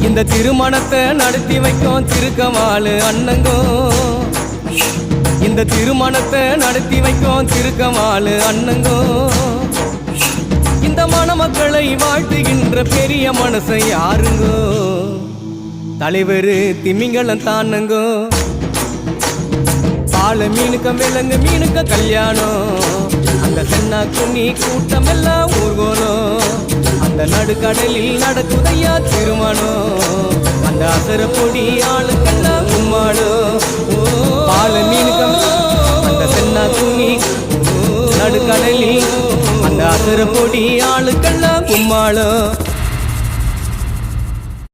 இந்த திருமணத்தை நடத்தி வைக்கும் திருக்கமாலு அண்ணங்கோ. இந்த திருமணத்தை நடத்தி வைக்கும் திருக்கமாலு அண்ணங்கோ. இந்த மணமக்களை வாழ்த்துகின்ற பெரிய மனசை யாருங்கோ? தலைவர் திமிங்கலம் தானுங்கோ. பால மீனுக்க விலங்கு மீனுக்க கல்யாணம். அந்த சென்னா குன்னி கூட்டம் எல்லாம் ஊர்கோணும். அந்த நடுக்கடலில் நடக்குதையா திருமணம். அந்த அசர பொடி ஆளுக்கெல்லாம் கும்மாடும். பால மீனுக்கம் அந்த சென்னா குன்னி நடுக்கடலில் அந்த அசர பொடி ஆளுக்கெல்லாம் கும்மாடும்.